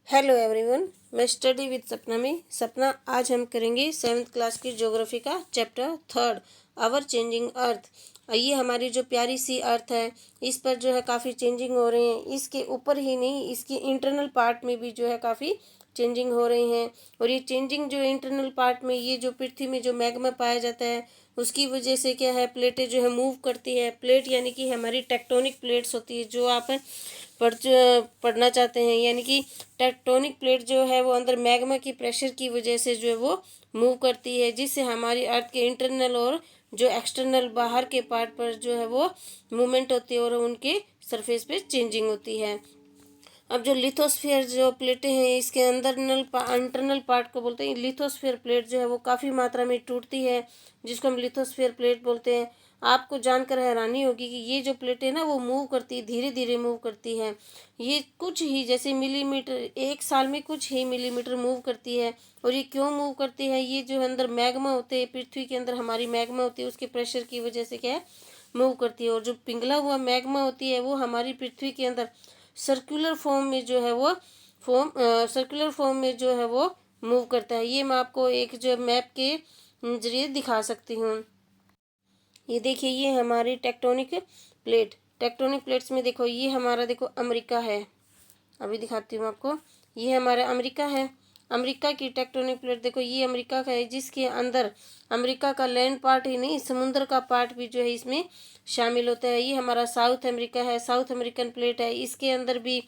Hello everyone, मैं study with सपना में सपना। आज हम करेंगे 7th क्लास की ज्योग्राफी का चैप्टर 3 आवर चेंजिंग अर्थ। ये हमारी जो प्यारी सी अर्थ है, इस पर जो है काफ़ी चेंजिंग हो रहे हैं। इसके ऊपर ही नहीं, इसकी इंटरनल पार्ट में भी जो है काफ़ी चेंजिंग हो रहे हैं। और ये चेंजिंग जो इंटरनल पार्ट में, ये जो पृथ्वी में जो मैग्मा पाया जाता है, उसकी वजह से क्या है, प्लेटें जो है मूव करती है। प्लेट यानी कि हमारी टेक्टोनिक प्लेट्स होती है, जो आप पढ़ना चाहते हैं। यानी कि टेक्टोनिक प्लेट जो है वो अंदर मैग्मा की प्रेशर की वजह से जो है वो मूव करती है, जिससे हमारी अर्थ के इंटरनल और जो एक्सटर्नल बाहर के पार्ट पर जो है वो मूवमेंट होती है और उनके सरफेस पे चेंजिंग होती है। अब जो लिथोस्फीयर जो प्लेटें हैं, इसके इंटरनल पार्ट को बोलते हैं। लिथोस्फीयर प्लेट जो है वो काफ़ी मात्रा में टूटती है, जिसको हम लिथोस्फीयर प्लेट बोलते हैं। आपको जानकर हैरानी होगी कि ये जो प्लेटें ना वो मूव करती है, धीरे धीरे मूव करती हैं। ये कुछ ही जैसे मिलीमीटर, एक साल में कुछ ही मिलीमीटर मूव करती है। और ये क्यों मूव करती है? ये जो अंदर मैग्मा होते हैं, पृथ्वी के अंदर हमारी मैग्मा होती है, उसके प्रेशर की वजह से क्या है, मूव करती है। और जो पिघला हुआ मैग्मा होती है, वो हमारी पृथ्वी के अंदर सर्कुलर फॉर्म में जो है वो सर्कुलर फॉर्म में जो है वो मूव करता है। ये मैं आपको एक जो मैप के जरिए दिखा सकती हूँ। ये देखिए, ये हमारी टेक्टोनिक प्लेट्स में देखो, ये हमारा देखो अमेरिका है। अभी दिखाती हूँ आपको। ये हमारा अमेरिका है। अमेरिका की टेक्टोनिक प्लेट देखो, ये अमेरिका का है, जिसके अंदर अमेरिका का लैंड पार्ट ही नहीं, समुद्र का पार्ट भी जो है इसमें शामिल होता है। ये हमारा साउथ अमेरिका है, साउथ अमेरिकन प्लेट है। इसके अंदर भी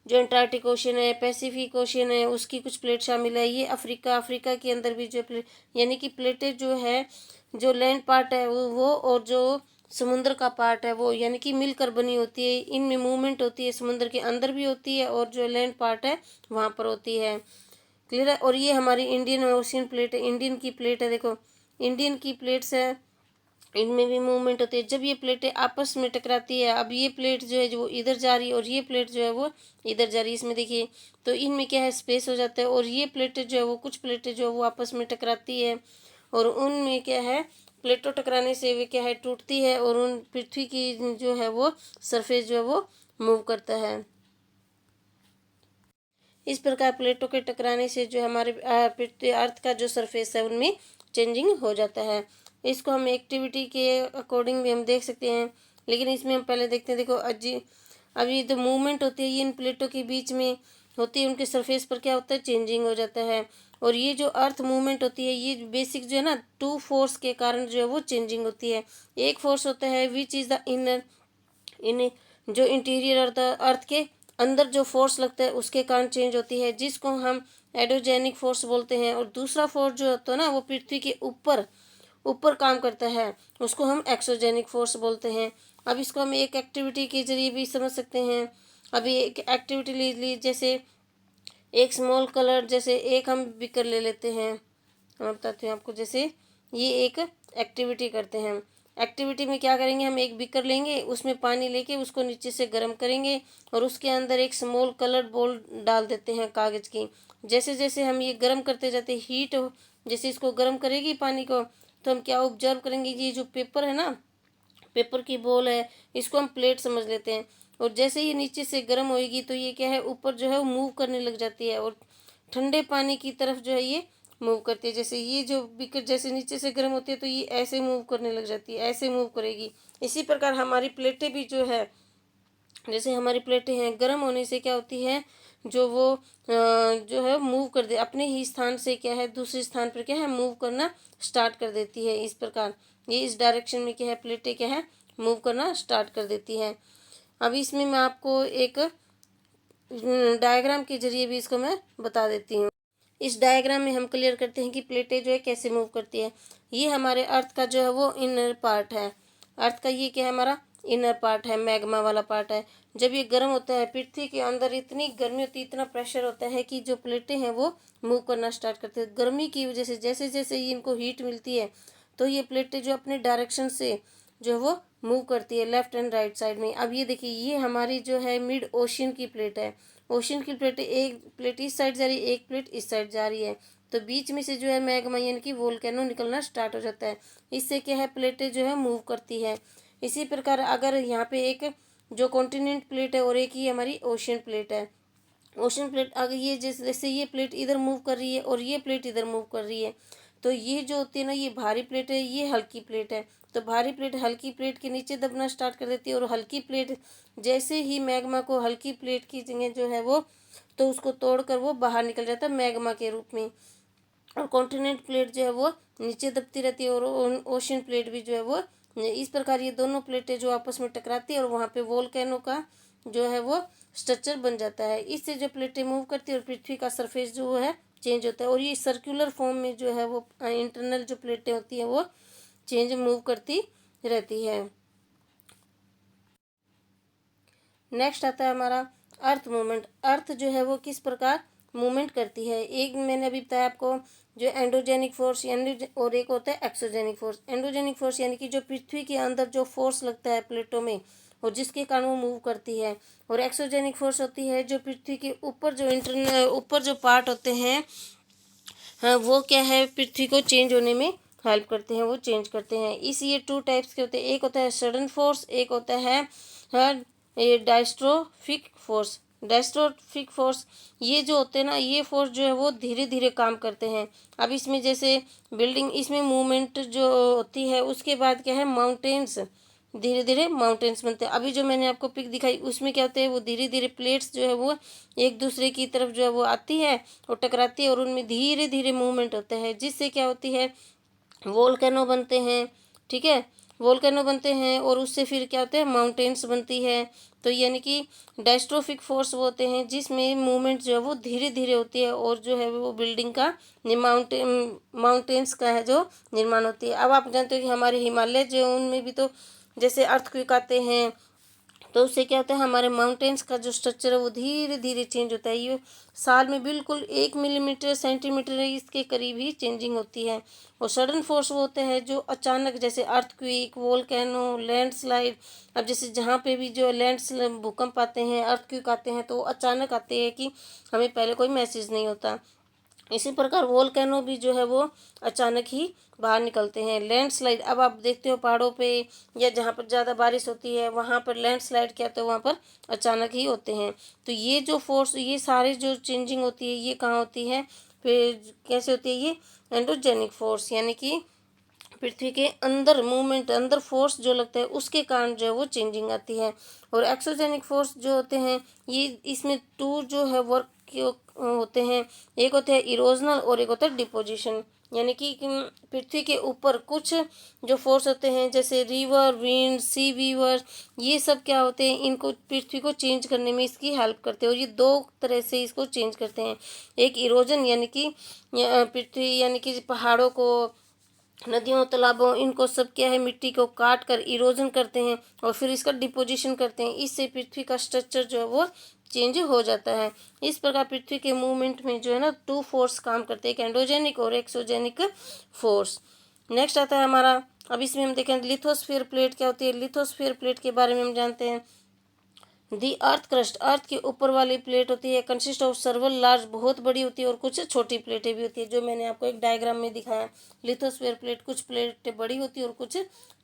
जो अंटार्कटिक ओशन है, पैसिफिक ओशन है, उसकी कुछ प्लेट शामिल है। ये अफ्रीका के अंदर भी जो प्लेट, यानी कि प्लेटें जो है, जो लैंड पार्ट है वो और जो समुद्र का पार्ट है वो, यानी कि मिलकर बनी होती है। इनमें मूवमेंट होती है, समुद्र के अंदर भी होती है और जो लैंड पार्ट है वहाँ पर होती है। क्लियर है। और ये हमारी इंडियन ओशियन प्लेट है, इंडियन की प्लेट है। देखो, इंडियन की प्लेट्स है, इनमें भी मूवमेंट होती है। जब ये प्लेटें आपस में टकराती है, अब ये प्लेट जो है जो इधर जा रही है और ये प्लेट जो है वो इधर जा रही है, इसमें देखिए, तो इनमें क्या है, स्पेस हो जाता है। और ये प्लेटें जो है वो, कुछ प्लेटें जो है वो आपस में टकराती है और उनमें क्या है, प्लेटों टकराने से वे क्या है, टूटती है और उन पृथ्वी की जो है वो सरफेस जो है वो मूव करता है। इस प्रकार प्लेटों के टकराने से जो हमारे पृथ्वी अर्थ का जो सरफेस है उनमें चेंजिंग हो जाता है। इसको हम एक्टिविटी के अकॉर्डिंग भी हम देख सकते हैं, लेकिन इसमें हम पहले देखते हैं। देखो, अब ये जो मूवमेंट होती है, ये इन प्लेटों के बीच में होती है, उनके सरफेस पर क्या होता है, चेंजिंग हो जाता है। और ये जो अर्थ मूवमेंट होती है, ये बेसिक जो है ना, 2 फोर्स के कारण जो है वो चेंजिंग होती है। एक फोर्स होता है विच इज़ द इनर, इन जो इंटीरियर अर्थ के अंदर जो फोर्स लगता है उसके कारण चेंज होती है, जिसको हम एडोजेनिक फोर्स बोलते हैं। और दूसरा फोर्स जो होता है ना, वो पृथ्वी के ऊपर ऊपर काम करता है, उसको हम एक्सोजेनिक फोर्स बोलते हैं। अब इसको हम एक एक्टिविटी के जरिए भी समझ सकते हैं। अभी एक एक्टिविटी ले ली, जैसे एक स्मॉल कलर, जैसे एक हम बिकर ले लेते हैं। मैं बताती हूँ आपको। जैसे ये एक एक्टिविटी करते हैं। एक्टिविटी में क्या करेंगे, हम एक बीकर लेंगे, उसमें पानी लेके उसको नीचे से गर्म करेंगे और उसके अंदर एक स्मॉल कलर बॉल डाल देते हैं कागज़ की। जैसे जैसे हम ये गर्म करते जाते, हीट जैसे इसको गर्म करेगी पानी को, तो हम क्या ऑब्जर्व करेंगे, ये जो पेपर है ना, पेपर की बॉल है, इसको हम प्लेट समझ लेते हैं। और जैसे ही नीचे से गर्म होएगी तो ये क्या है, ऊपर जो है वो मूव करने लग जाती है और ठंडे पानी की तरफ जो है ये मूव करती है। जैसे ये जो बीकर जैसे नीचे से गर्म होती है तो ये ऐसे मूव करने लग जाती है, ऐसे मूव करेगी। इसी प्रकार हमारी प्लेटें भी जो है, जैसे हमारी प्लेटें हैं, गर्म होने से क्या होती है, जो वो जो है मूव कर दे, अपने ही स्थान से क्या है, दूसरे स्थान पर क्या है, मूव करना स्टार्ट कर देती है। इस प्रकार ये इस डायरेक्शन में क्या है, प्लेटें क्या है, मूव करना स्टार्ट कर देती है। अब इसमें मैं आपको एक डायग्राम के जरिए भी इसको मैं बता देती हूँ। इस डायग्राम में हम क्लियर करते हैं कि प्लेटें जो है कैसे मूव करती है। ये हमारे अर्थ का जो है वो इनर पार्ट है। अर्थ का ये क्या है, हमारा इनर पार्ट है, मैग्मा वाला पार्ट है। जब ये गर्म होता है, पृथ्वी के अंदर इतनी गर्मी होती है, इतना प्रेशर होता है कि जो प्लेटें हैं वो मूव करना स्टार्ट करते हैं। गर्मी की वजह से जैसे जैसे ये इनको हीट मिलती है, तो ये प्लेटें जो अपने डायरेक्शन से जो है वो मूव करती है, लेफ्ट एंड राइट साइड में। अब ये देखिए, ये हमारी जो है मिड ओशियन की प्लेट है। ओशियन की प्लेट, एक प्लेट इस साइड जा रही है, एक प्लेट इस साइड जा रही है, तो बीच में से जो है मैग्मा यानी कि वोल्केनो निकलना स्टार्ट हो जाता है। इससे क्या है, प्लेटें जो है मूव करती है। इसी प्रकार अगर यहाँ पे एक जो कॉन्टिनेंट प्लेट है और एक ही हमारी ओशियन प्लेट है, ओशन प्लेट अगर ये जैसे ये प्लेट इधर मूव कर रही है और ये प्लेट इधर मूव कर रही है, तो ये जो होती है ना, ये भारी प्लेट है, ये हल्की प्लेट है। तो भारी प्लेट हल्की प्लेट के नीचे दबना स्टार्ट कर देती है, और हल्की प्लेट जैसे ही मैग्मा को हल्की प्लेट की जगह जो है वो, तो उसको तोड़कर वो बाहर निकल जाता है मैग्मा के रूप में। और कॉन्टिनेंट प्लेट जो है वो नीचे दबती रहती है, और ओशन प्लेट भी जो है वो इस प्रकार ये दोनों प्लेटें जो आपस में टकराती है, और वहाँ पे वोल्केनो का जो है वो स्ट्रक्चर बन जाता है। इससे जो प्लेटें मूव करती है और पृथ्वी का सरफेस जो है चेंज होता है, और ये सर्कुलर फॉर्म में जो है वो इंटरनल जो प्लेटें होती हैं वो चेंज मूव करती रहती है। नेक्स्ट आता है हमारा अर्थ मूवमेंट। अर्थ जो है वो किस प्रकार मूवमेंट करती है। एक मैंने अभी बताया आपको, जो एंडोजेनिक फोर्स यानी, और एक होता है एक्सोजेनिक फोर्स। एंडोजेनिक फोर्स यानी कि जो पृथ्वी के अंदर जो फोर्स लगता है प्लेटों में, और जिसके कारण वो मूव करती है। और एक्सोजेनिक फोर्स होती है जो पृथ्वी के ऊपर जो इंटरनल ऊपर जो पार्ट होते हैं, हाँ, वो क्या है, पृथ्वी को चेंज होने में हेल्प करते हैं, वो चेंज करते हैं। इस ये टू टाइप्स के होते हैं, एक होता है सडन फोर्स, एक होता है हाँ, ये डायस्ट्रोफिक फोर्स। डायस्ट्रोफिक फोर्स ये जो होते हैं ना, ये फोर्स जो है वो धीरे धीरे काम करते हैं। अब इसमें जैसे बिल्डिंग, इसमें मूवमेंट जो होती है, उसके बाद क्या है, माउंटेन्स, धीरे धीरे माउंटेन्स बनते हैं। अभी जो मैंने आपको पिक दिखाई, उसमें क्या होते हैं, वो धीरे धीरे प्लेट्स जो है वो एक दूसरे की तरफ जो है वो आती है और टकराती है, और उनमें धीरे धीरे मूवमेंट होता है, जिससे क्या होती है, वोल्केनो बनते हैं। ठीक है, वोल्केनो बनते हैं, और उससे फिर क्या होता है, माउंटेन्स बनती है। तो यानी कि डायस्ट्रोफिक फोर्स वो होते हैं जिसमें मूवमेंट जो है वो धीरे धीरे होती है, और जो है वो बिल्डिंग का माउंटेन्स का है जो निर्माण होती है। अब आप जानते हो कि हमारे हिमालय जो, उनमें भी तो जैसे अर्थक्वेक आते हैं, तो उससे क्या होता है, हमारे माउंटेन्स का जो स्ट्रक्चर है वो धीरे धीरे चेंज होता है। ये साल में बिल्कुल 1 मिलीमीटर सेंटीमीटर इसके करीब ही चेंजिंग होती है। और सडन फोर्स वो होते हैं जो अचानक, जैसे अर्थक्वेक, वोल्केनो, लैंडस्लाइड। अब जैसे जहाँ पे भी जो भूकंप आते हैं, अर्थक्वेक आते हैं, तो अचानक आते हैं कि हमें पहले कोई मैसेज नहीं होता। इसी प्रकार वोल्केनो भी जो है वो अचानक ही बाहर निकलते हैं। लैंडस्लाइड, अब आप देखते हो पहाड़ों पे या जहाँ पर ज़्यादा बारिश होती है, वहाँ पर लैंडस्लाइड क्या, तो वहाँ पर अचानक ही होते हैं। तो ये जो फोर्स, ये सारे जो चेंजिंग होती है, ये कहाँ होती है, फिर कैसे होती है, ये एंडोजेनिक फोर्स यानी कि पृथ्वी के अंदर मूवमेंट, अंदर फोर्स जो लगता है, उसके कारण जो है वो चेंजिंग आती है। और एक्सोजेनिक फोर्स जो होते हैं, ये इसमें टू जो है वर्क होते हैं। एक होता है इरोजनल और एक होता है डिपोजिशन। यानी कि पृथ्वी के ऊपर कुछ जो फोर्स होते हैं, जैसे रिवर, विंड, सी वीवर, ये सब क्या होते हैं, इनको पृथ्वी को चेंज करने में इसकी हेल्प करते हैं। और ये दो तरह से इसको चेंज करते हैं। एक इरोजन यानी कि पृथ्वी यानी कि पहाड़ों को, नदियों, तालाबों, इनको सब क्या है, मिट्टी को काट कर इरोजन करते हैं, और फिर इसका डिपोजिशन करते हैं। इससे पृथ्वी का स्ट्रक्चर जो है वो चेंज हो जाता है। इस प्रकार पृथ्वी के मूवमेंट में जो है ना, टू फोर्स काम करते हैं, एक एंडोजेनिक और एक्सोजेनिक फोर्स। नेक्स्ट आता है हमारा, अब इसमें हम देखें लिथोस्फीयर प्लेट क्या होती है। लिथोस्फीयर प्लेट के बारे में हम जानते हैं। दी अर्थ क्रस्ट, अर्थ के ऊपर वाली प्लेट होती है, कंसिस्ट ऑफ सर्वल लार्ज, बहुत बड़ी होती है, और कुछ छोटी प्लेटें भी होती है, जो मैंने आपको एक डायग्राम में दिखाया। लिथोस्फीयर प्लेट, कुछ प्लेटें बड़ी होती है और कुछ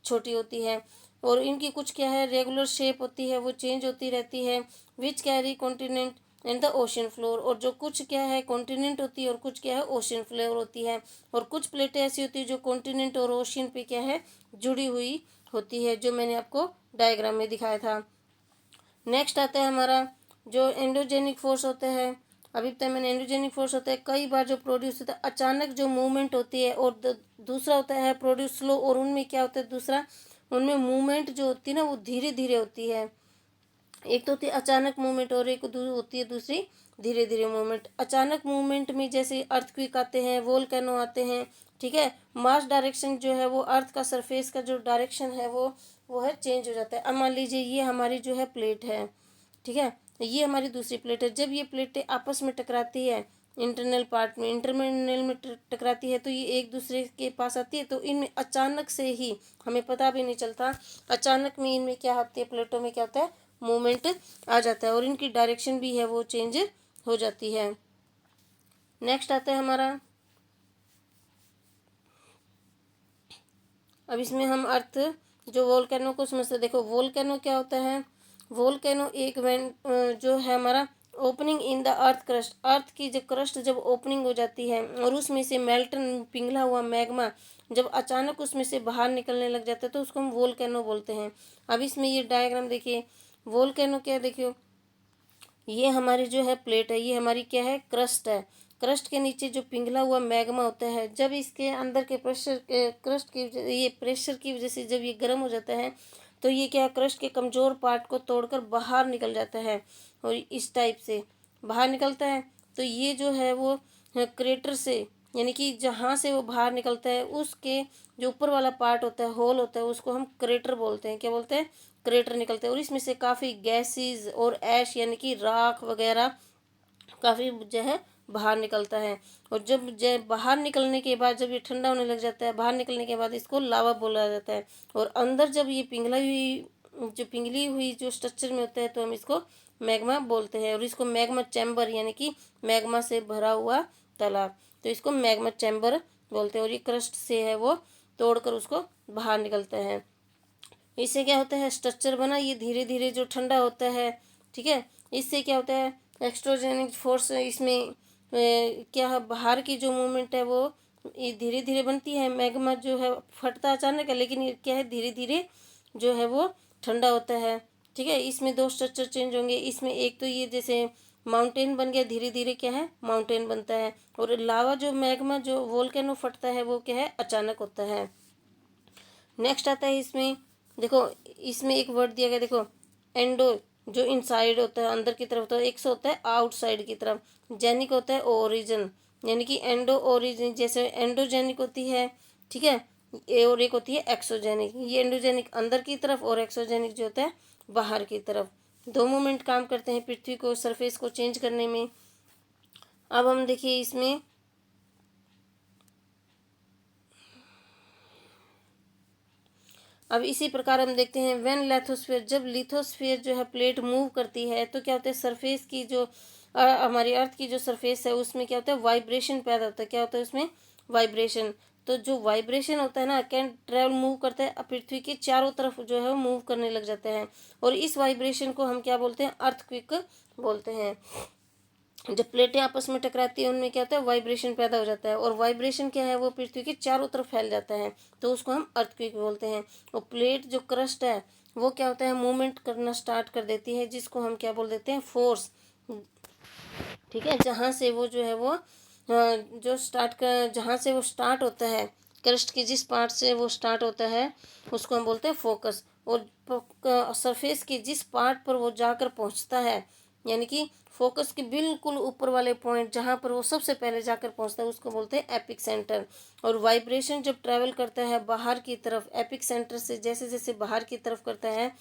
छोटी होती है, और इनकी कुछ क्या है, रेगुलर शेप होती है, वो चेंज होती रहती है। Which carry continent and the ocean floor, और जो कुछ क्या है कॉन्टिनेंट होती है, और कुछ क्या है ओशन फ्लोर होती है। और कुछ प्लेटें ऐसी होती है जो कॉन्टिनेंट और ओशन पे क्या है, जुड़ी हुई होती है, जो मैंने आपको डायग्राम में दिखाया था। नेक्स्ट आता है हमारा जो एंडोजेनिक फोर्स होता है। अभी तक मैंने एंडोजेनिक फोर्स होता है कई बार जो प्रोड्यूस होता है, अचानक जो मूवमेंट होती है, और दूसरा होता है प्रोड्यूस स्लो, और उनमें क्या होता है, दूसरा उनमें मूवमेंट जो होती है ना, वो धीरे धीरे होती है। एक तो होती है अचानक मूवमेंट, और एक होती है दूसरी धीरे धीरे मूवमेंट। अचानक मूवमेंट में जैसे अर्थक्वेक आते हैं, वोल्केनो आते हैं। ठीक है, मास डायरेक्शन जो है वो, अर्थ का सरफेस का जो डायरेक्शन है वो है चेंज हो जाता है। अब मान लीजिए ये हमारी जो है प्लेट है, ठीक है, ये हमारी दूसरी प्लेट है। जब ये प्लेटें आपस में टकराती है, इंटरनल पार्ट में, इंटरनल में टकराती है, तो ये एक दूसरे के पास आती है, तो इनमें अचानक से ही, हमें पता भी नहीं चलता, अचानक में इनमें क्या होती है, प्लेटों में क्या होता है, मूवमेंट आ जाता है, और इनकी डायरेक्शन भी है वो चेंज हो जाती है। नेक्स्ट आता है हमारा, अब इसमें हम अर्थ जो वोल्केनो को समझते, देखो वोल्केनो क्या होता है। वोल्केनो एक जो है हमारा opening in the earth crust, earth की जो क्रस्ट जब ओपनिंग हो जाती है और उसमें से मेल्टन पिघला हुआ मैग्मा जब अचानक उसमें से बाहर निकलने लग जाता है तो उसको हम वोल्केनो बोलते हैं। अब इसमें ये डायग्राम देखिए, वोल्केनो क्या है, देखियो ये हमारी जो है प्लेट है, ये हमारी क्या है, क्रस्ट है। क्रस्ट के नीचे जो पिघला हुआ मैग्मा होता है, जब इसके अंदर के प्रेशर क्रस्ट की ये प्रेशर की वजह से जब ये गर्म हो जाता है तो ये क्या है, क्रस्ट के कमज़ोर पार्ट को तोड़कर बाहर निकल जाता है और इस टाइप से बाहर निकलता है। तो ये जो है वो क्रेटर से, यानी कि जहाँ से वो बाहर निकलता है उसके जो ऊपर वाला पार्ट होता है, होल होता है, उसको हम क्रेटर बोलते हैं। क्या बोलते हैं, क्रेटर निकलते हैं। और इसमें से काफ़ी गैसेस और ऐश यानी कि राख वगैरह काफ़ी जो है बाहर निकलता है। और जब बाहर निकलने के बाद जब ये ठंडा होने लग जाता है, बाहर निकलने के बाद इसको लावा बोला जाता है। और अंदर जब ये पिघली हुई जो स्ट्रक्चर में होता है तो हम इसको मैग्मा बोलते हैं। और इसको मैग्मा चैम्बर यानी कि मैग्मा से भरा हुआ तालाब, तो इसको मैग्मा चैम्बर बोलते हैं। और ये क्रस्ट से है वो तोड़कर उसको बाहर निकलता है। इससे क्या होता है, स्ट्रक्चर बना, ये धीरे धीरे जो ठंडा होता है, ठीक है, इससे क्या होता है, एक्सट्रोजेनिक फोर्स इसमें क्या है, बाहर की जो मूवमेंट है वो ये धीरे धीरे बनती है। मैग्मा जो है फटता अचानक है, लेकिन ये क्या है, धीरे धीरे जो है वो ठंडा होता है। ठीक है, इसमें दो स्ट्रक्चर चेंज होंगे। इसमें एक तो ये जैसे माउंटेन बन गया, धीरे धीरे क्या है, माउंटेन बनता है। और लावा जो मैग्मा जो वोल्केनो फटता है वो क्या है, अचानक होता है। नेक्स्ट आता है इसमें, देखो इसमें एक वर्ड दिया गया, देखो एंडो जो इनसाइड होता है, अंदर की तरफ होता है, एक सौ होता है आउटसाइड की तरफ। जेनिक होता है ओरिजिन, यानी कि एंडो ओरिजिन, जैसे एंडोजेनिक होती है, ठीक है, और एक होती है एक्सोजेनिक। ये एंडोजेनिक अंदर की तरफ और एक्सोजेनिक जो होता है बाहर की तरफ। दो मोमेंट काम करते हैं पृथ्वी को, सरफेस को चेंज करने में। अब हम देखिए इसमें, अब इसी प्रकार हम देखते हैं व्हेन लिथोस्फीयर, जब लिथोस्फीयर जो है प्लेट मूव करती है तो क्या होता है, सरफेस की जो हमारी अर्थ की जो सरफेस है उसमें क्या होता है, वाइब्रेशन पैदा होता है। क्या होता है उसमें, वाइब्रेशन। तो जो वाइब्रेशन होता है ना, कैन ट्रेवल, मूव करता है पृथ्वी के चारों तरफ जो है वो मूव करने लग जाता है। और इस वाइब्रेशन को हम क्या बोलते हैं, अर्थक्वेक बोलते हैं। जब प्लेटें आपस में टकराती है उनमें क्या होता है, वाइब्रेशन पैदा हो जाता है। और वाइब्रेशन क्या है, वो पृथ्वी के चारों तरफ फैल जाता है, तो उसको हम अर्थक्वेक बोलते हैं। और प्लेट जो क्रस्ट है वो क्या होता है, मूवमेंट करना स्टार्ट कर देती है, जिसको हम क्या बोल देते हैं, फोर्स। ठीक है, जहाँ से वो जो है वो जो स्टार्ट कर, जहाँ से वो स्टार्ट होता है, क्रस्ट के जिस पार्ट से वो स्टार्ट होता है उसको हम बोलते हैं फोकस। और सरफेस के जिस पार्ट पर वो जाकर पहुँचता है, यानी कि फोकस के बिल्कुल ऊपर वाले पॉइंट जहाँ पर वो सबसे पहले जाकर पहुँचता है उसको बोलते हैं एपिक सेंटर। और वाइब्रेशन जब ट्रैवल करता है बाहर की तरफ, एपिक सेंटर से जैसे जैसे बाहर की तरफ करता है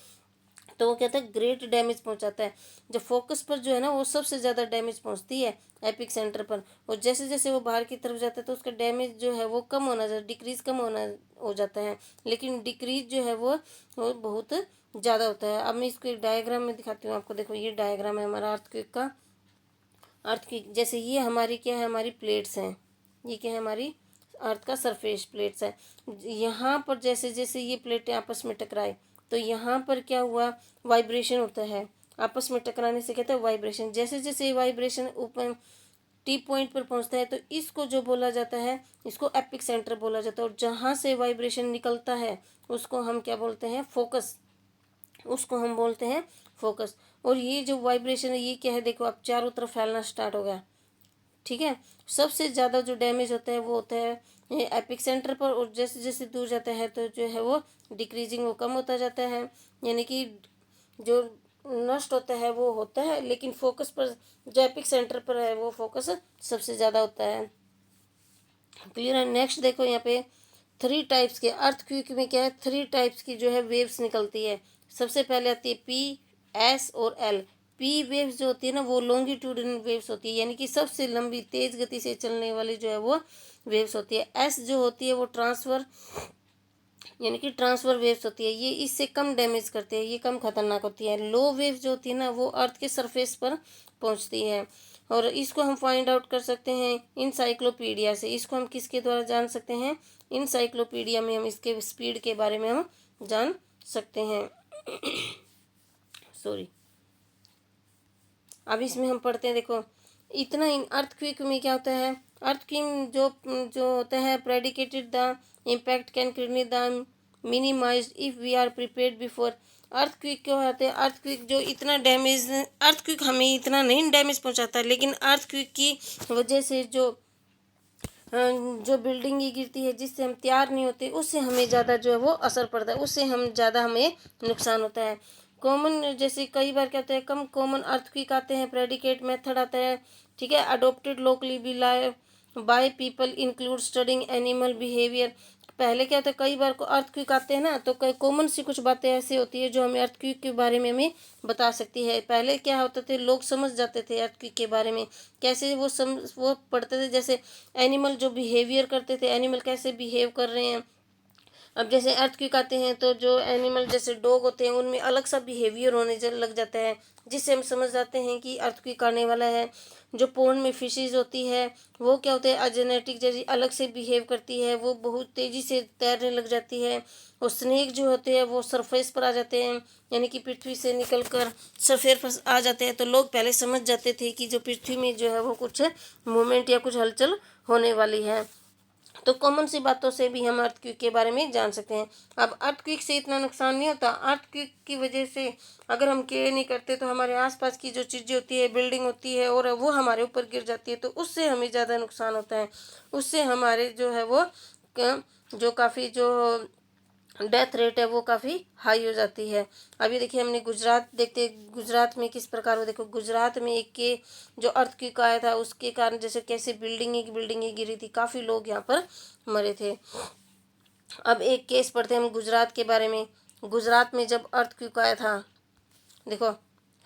तो वो कहता है ग्रेट डैमेज पहुंचाता है। जब फोकस पर जो है ना वो सबसे ज़्यादा डैमेज पहुंचती है एपिक सेंटर पर, और जैसे जैसे वो बाहर की तरफ जाता है तो उसका डैमेज जो है वो कम होना, डिक्रीज कम होना हो जाता है। लेकिन डिक्रीज जो है वो बहुत ज़्यादा होता है। अब मैं इसको एक डायग्राम में दिखाती हूँ आपको। देखो ये डायग्राम है हमारा अर्थक्वेक का। अर्थक्वेक जैसे ये हमारी क्या है, हमारी प्लेट्स हैं, ये क्या है, हमारी अर्थ का सरफेस प्लेट्स है। यहाँ पर जैसे जैसे ये प्लेटें आपस में टकराए तो यहाँ पर क्या हुआ, वाइब्रेशन होता है। आपस में टकराने से कहते हैं वाइब्रेशन। जैसे जैसे ये वाइब्रेशन ऊपर टी पॉइंट पर पहुँचता है तो इसको जो बोला जाता है, इसको एपिक सेंटर बोला जाता है। और जहाँ से वाइब्रेशन निकलता है उसको हम क्या बोलते हैं, फोकस, उसको हम बोलते हैं फोकस। और ये जो वाइब्रेशन है ये क्या है, देखो अब चारों तरफ फैलना स्टार्ट हो गया। ठीक है, सबसे ज़्यादा जो डैमेज होता है वो होता है ये एपिक सेंटर पर। और जैसे जैसे दूर जाता है तो जो है वो डिक्रीजिंग, वो कम होता जाता है, यानी कि जो नष्ट होता है वो होता है, लेकिन फोकस पर जो एपिक सेंटर पर है वो फोकस सबसे ज़्यादा होता है। क्लियर है। नेक्स्ट देखो यहाँ पे थ्री टाइप्स के अर्थक्वेक में क्या है, थ्री टाइप्स की जो है वेव्स निकलती है। सबसे पहले आती है पी, एस और एल। पी वेव्स जो होती है ना वो लॉन्गिट्यूडिनल वेव्स होती है, यानी कि सबसे लंबी तेज गति से चलने वाली जो है वो वेव्स होती है। एस जो होती है वो ट्रांसफर, यानी कि ट्रांसफर वेव्स होती है, ये इससे कम डैमेज करती है, ये कम खतरनाक होती है। लो वेव्स जो होती है ना वो अर्थ के सरफेस पर पहुंचती है। और इसको हम फाइंड आउट कर सकते हैं इनसाइक्लोपीडिया से। इसको हम किसके द्वारा जान सकते हैं, इनसाइक्लोपीडिया में हम इसके स्पीड के बारे में हम जान सकते हैं। सॉरी। अब इसमें हम पढ़ते हैं, देखो इतना अर्थक्वेक में क्या होता है, अर्थक्वेक जो होता है predicted the impact can the minimise if we are prepared before. Earthquake क्यों होते हैं, अर्थक्वेक जो इतना डैमेज, अर्थक्वेक हमें इतना नहीं डैमेज पहुंचाता, लेकिन अर्थक्वेक की वजह से जो बिल्डिंग ही गिरती है जिससे हम तैयार नहीं होते, उससे हमें ज़्यादा जो है वो असर पड़ता है, उससे हमें नुकसान होता है। कॉमन जैसे कई बार क्या होता है, कम कॉमन अर्थक्वेक आते हैं, प्रेडिकेट मेथड आता है, ठीक है, adopted locally believe by people include studying animal behaviour. पहले क्या होता है, कई बार को अर्थक्वेक आते हैं ना, तो कई कॉमन सी कुछ बातें ऐसी होती है जो हमें अर्थक्वेक के बारे में हमें बता सकती है। पहले क्या होते थे, लोग समझ जाते थे अर्थक्वेक के बारे में, कैसे वो पढ़ते थे, जैसे एनिमल जो बिहेवियर करते थे, एनिमल कैसे बिहेव कर रहे हैं। अब जैसे अर्थक्वेक आते हैं तो जो एनिमल जैसे डॉग होते हैं उनमें अलग सा बिहेवियर होने लग जाता है, जिससे हम समझ जाते हैं कि अर्थक्वेक आने वाला है। जो पोन्ड में फिशेज होती है वो क्या होते हैं, अजेनेटिक जैसी अलग से बिहेव करती है, वो बहुत तेज़ी से तैरने लग जाती है। और स्नेक जो होते हैं वो सरफेस पर आ जाते हैं, यानी कि पृथ्वी से निकल कर सरफेस पर आ जाते हैं। तो लोग पहले समझ जाते थे कि जो पृथ्वी में जो है वो कुछ मूवमेंट या कुछ हलचल होने वाली है। तो कॉमन सी बातों से भी हम अर्थक्वेक के बारे में जान सकते हैं। अब अर्थक्वेक से इतना नुकसान नहीं होता, अर्थक्वेक की वजह से अगर हम केयर नहीं करते तो हमारे आसपास की जो चीज़ें होती है, बिल्डिंग होती है, और वो हमारे ऊपर गिर जाती है, तो उससे हमें ज़्यादा नुकसान होता है। उससे हमारे जो है वो जो काफ़ी जो डेथ रेट है वो काफ़ी हाई हो जाती है। अभी देखिए हमने गुजरात देखते, गुजरात में किस प्रकार हो, देखो गुजरात में एक के जो अर्थक्वेक आया था उसके कारण जैसे कैसे बिल्डिंग गिरी थी, काफ़ी लोग यहाँ पर मरे थे। अब एक केस पढ़ते हैं हम गुजरात के बारे में। गुजरात में जब अर्थक्वेक आया था, देखो